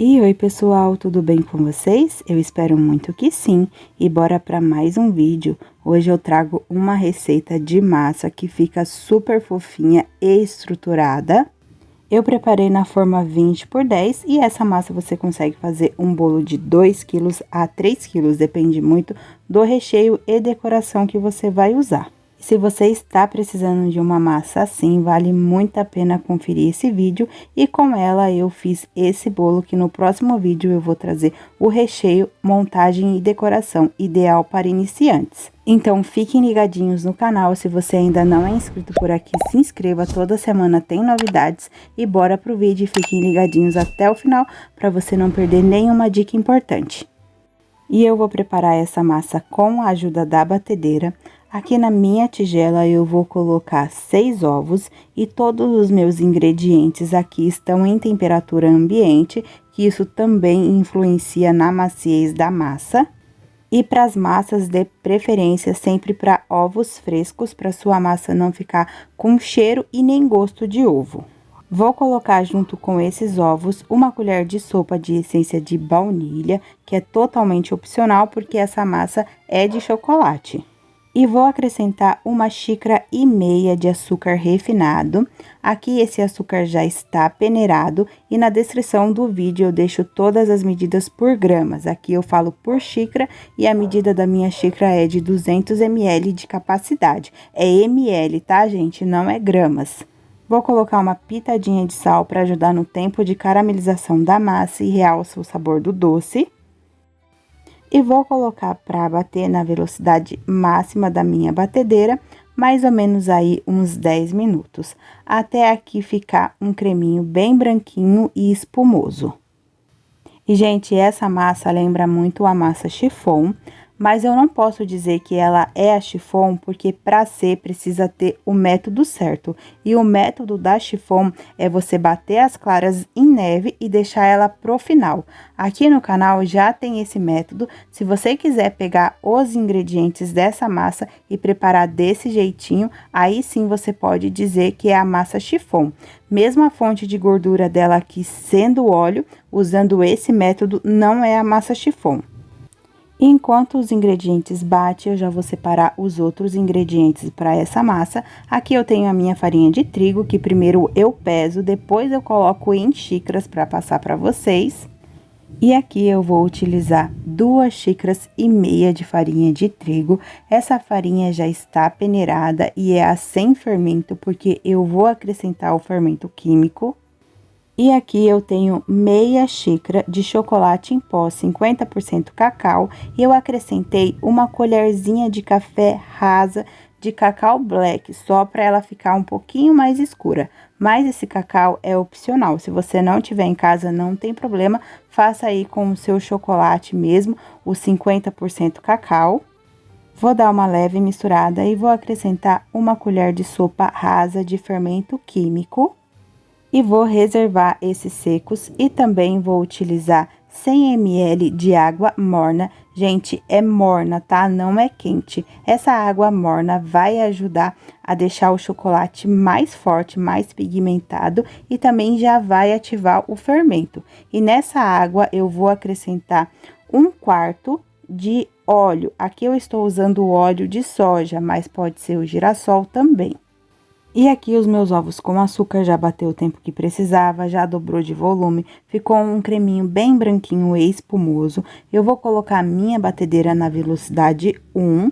E oi pessoal, tudo bem com vocês? Eu espero muito que sim, e bora para mais um vídeo. Hoje eu trago uma receita de massa que fica super fofinha e estruturada. Eu preparei na forma 20 por 10 e essa massa você consegue fazer um bolo de 2 kg a 3 kg, depende muito do recheio e decoração que você vai usar. Se você está precisando de uma massa assim, vale muito a pena conferir esse vídeo. E com ela eu fiz esse bolo que no próximo vídeo eu vou trazer o recheio, montagem e decoração ideal para iniciantes. Então fiquem ligadinhos no canal, se você ainda não é inscrito por aqui, se inscreva, toda semana tem novidades. E bora pro vídeo e fiquem ligadinhos até o final para você não perder nenhuma dica importante. E eu vou preparar essa massa com a ajuda da batedeira. Aqui na minha tigela eu vou colocar 6 ovos e todos os meus ingredientes aqui estão em temperatura ambiente, que isso também influencia na maciez da massa. E para as massas, dê preferência sempre para ovos frescos, para sua massa não ficar com cheiro e nem gosto de ovo. Vou colocar junto com esses ovos uma colher de sopa de essência de baunilha, que é totalmente opcional porque essa massa é de chocolate. E vou acrescentar 1,5 xícaras de açúcar refinado. Aqui esse açúcar já está peneirado e na descrição do vídeo eu deixo todas as medidas por gramas. Aqui eu falo por xícara e a medida da minha xícara é de 200 ml de capacidade. É ml, tá, gente? Não é gramas. Vou colocar uma pitadinha de sal para ajudar no tempo de caramelização da massa e realça o sabor do doce. E vou colocar para bater na velocidade máxima da minha batedeira, mais ou menos aí uns 10 minutos, até aqui ficar um creminho bem branquinho e espumoso. E, gente, essa massa lembra muito a massa chiffon, mas eu não posso dizer que ela é a chiffon, porque para ser precisa ter o método certo. E o método da chiffon é você bater as claras em neve e deixar ela pro final. Aqui no canal já tem esse método. Se você quiser pegar os ingredientes dessa massa e preparar desse jeitinho, aí sim você pode dizer que é a massa chiffon. Mesmo a fonte de gordura dela aqui sendo óleo, usando esse método não é a massa chiffon. Enquanto os ingredientes batem, eu já vou separar os outros ingredientes para essa massa. Aqui eu tenho a minha farinha de trigo, que primeiro eu peso, depois eu coloco em xícaras para passar para vocês. E aqui eu vou utilizar 2,5 xícaras de farinha de trigo. Essa farinha já está peneirada e é a sem fermento, porque eu vou acrescentar o fermento químico. E aqui eu tenho meia xícara de chocolate em pó 50% cacau e eu acrescentei uma colherzinha de café rasa de cacau black, só para ela ficar um pouquinho mais escura. Mas esse cacau é opcional, se você não tiver em casa não tem problema, faça aí com o seu chocolate mesmo, o 50% cacau. Vou dar uma leve misturada e vou acrescentar uma colher de sopa rasa de fermento químico. E vou reservar esses secos e também vou utilizar 100 ml de água morna. Gente, é morna, tá? Não é quente. Essa água morna vai ajudar a deixar o chocolate mais forte, mais pigmentado e também já vai ativar o fermento. E nessa água eu vou acrescentar 1/4 de óleo. Aqui eu estou usando óleo de soja, mas pode ser o girassol também. E aqui os meus ovos com açúcar já bateu o tempo que precisava, já dobrou de volume, ficou um creminho bem branquinho e espumoso. Eu vou colocar a minha batedeira na velocidade 1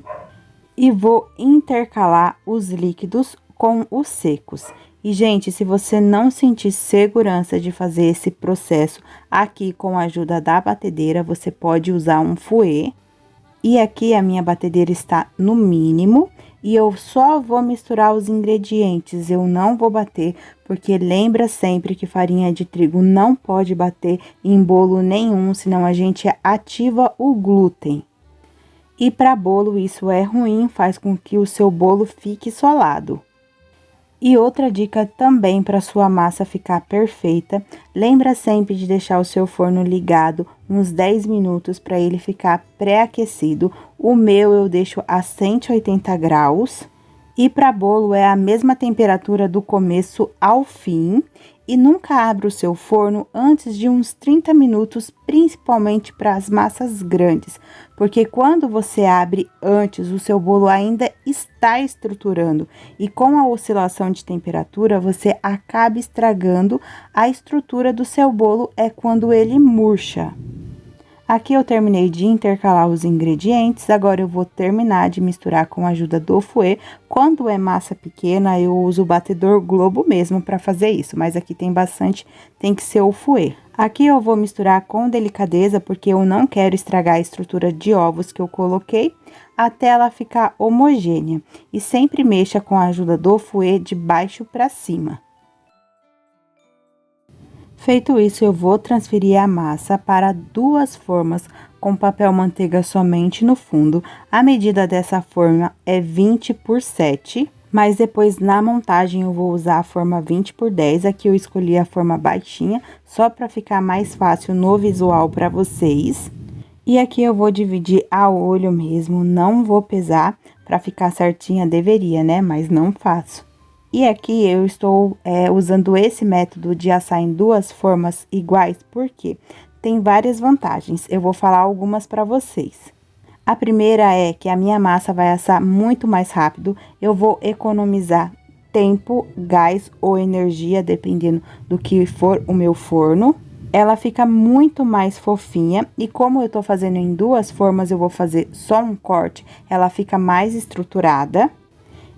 e vou intercalar os líquidos com os secos. E, gente, se você não sentir segurança de fazer esse processo aqui com a ajuda da batedeira, você pode usar um fouet. E aqui a minha batedeira está no mínimo. E eu só vou misturar os ingredientes, eu não vou bater, porque lembra sempre que farinha de trigo não pode bater em bolo nenhum, senão a gente ativa o glúten. E para bolo isso é ruim, faz com que o seu bolo fique solado. E outra dica também para sua massa ficar perfeita, lembra sempre de deixar o seu forno ligado uns 10 minutos para ele ficar pré-aquecido. O meu eu deixo a 180 graus. E para bolo é a mesma temperatura do começo ao fim. E nunca abra o seu forno antes de uns 30 minutos, principalmente para as massas grandes, porque quando você abre antes, o seu bolo ainda está estruturando e com a oscilação de temperatura, você acaba estragando a estrutura do seu bolo, é quando ele murcha. Aqui eu terminei de intercalar os ingredientes, agora eu vou terminar de misturar com a ajuda do fouet. Quando é massa pequena, eu uso o batedor Globo mesmo para fazer isso, mas aqui tem bastante, tem que ser o fouet. Aqui eu vou misturar com delicadeza, porque eu não quero estragar a estrutura de ovos que eu coloquei, até ela ficar homogênea. E sempre mexa com a ajuda do fouet de baixo para cima. Feito isso, eu vou transferir a massa para 2 formas com papel manteiga somente no fundo. A medida dessa forma é 20 por 7, mas depois na montagem eu vou usar a forma 20 por 10. Aqui eu escolhi a forma baixinha, só para ficar mais fácil no visual para vocês. E aqui eu vou dividir a olho mesmo, não vou pesar para ficar certinha, deveria, né? Mas não faço. E aqui eu estou usando esse método de assar em 2 formas iguais, porque tem várias vantagens. Eu vou falar algumas para vocês. A primeira é que a minha massa vai assar muito mais rápido, eu vou economizar tempo, gás ou energia, dependendo do que for o meu forno. Ela fica muito mais fofinha e como eu tô fazendo em 2 formas, eu vou fazer só um corte, ela fica mais estruturada.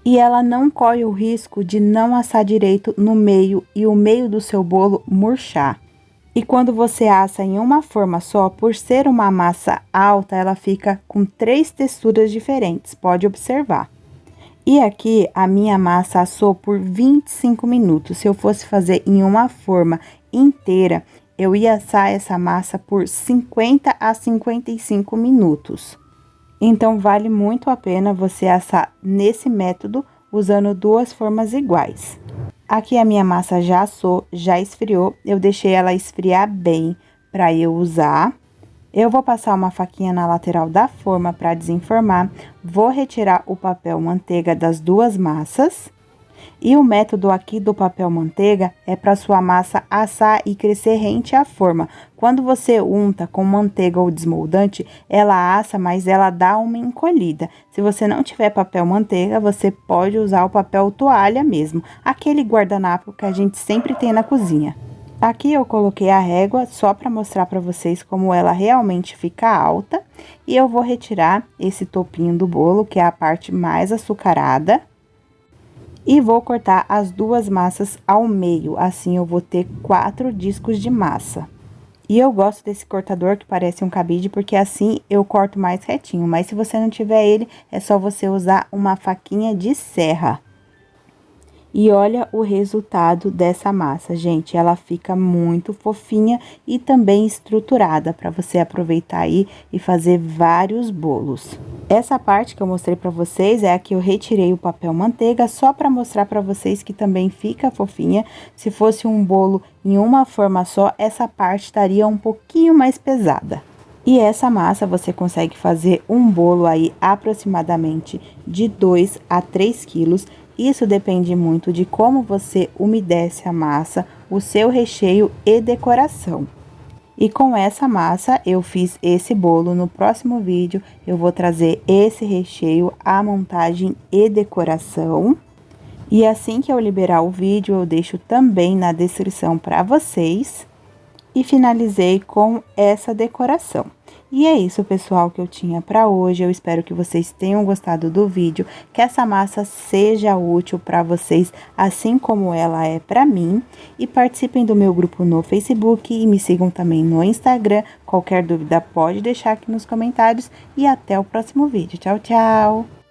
E ela não corre o risco de não assar direito no meio e o meio do seu bolo murchar. E quando você assa em uma forma só, por ser uma massa alta, ela fica com 3 texturas diferentes, pode observar. E aqui a minha massa assou por 25 minutos. Se eu fosse fazer em uma forma inteira, eu ia assar essa massa por 50 a 55 minutos. Então, vale muito a pena você assar nesse método, usando 2 formas iguais. Aqui a minha massa já assou, já esfriou, eu deixei ela esfriar bem para eu usar. Eu vou passar uma faquinha na lateral da forma para desenformar, vou retirar o papel manteiga das 2 massas. E o método aqui do papel manteiga é para sua massa assar e crescer rente à forma. Quando você unta com manteiga ou desmoldante, ela assa, mas ela dá uma encolhida. Se você não tiver papel manteiga, você pode usar o papel toalha mesmo, aquele guardanapo que a gente sempre tem na cozinha. Aqui eu coloquei a régua só para mostrar para vocês como ela realmente fica alta. E eu vou retirar esse topinho do bolo, que é a parte mais açucarada. E vou cortar as 2 massas ao meio, assim eu vou ter 4 discos de massa. E eu gosto desse cortador que parece um cabide, porque assim eu corto mais retinho. Mas se você não tiver ele, é só você usar uma faquinha de serra. E olha o resultado dessa massa, gente, ela fica muito fofinha e também estruturada para você aproveitar aí e fazer vários bolos. Essa parte que eu mostrei para vocês é a que eu retirei o papel manteiga só para mostrar para vocês que também fica fofinha. Se fosse um bolo em uma forma só, essa parte estaria um pouquinho mais pesada. E essa massa você consegue fazer um bolo aí aproximadamente de 2 a 3 quilos. Isso depende muito de como você umedece a massa, o seu recheio e decoração. E com essa massa eu fiz esse bolo. No próximo vídeo eu vou trazer esse recheio, a montagem e decoração. E assim que eu liberar o vídeo eu deixo também na descrição para vocês. E finalizei com essa decoração. E é isso, pessoal, que eu tinha para hoje. Eu espero que vocês tenham gostado do vídeo, que essa massa seja útil para vocês, assim como ela é para mim. E participem do meu grupo no Facebook e me sigam também no Instagram. Qualquer dúvida pode deixar aqui nos comentários. E até o próximo vídeo. Tchau, tchau!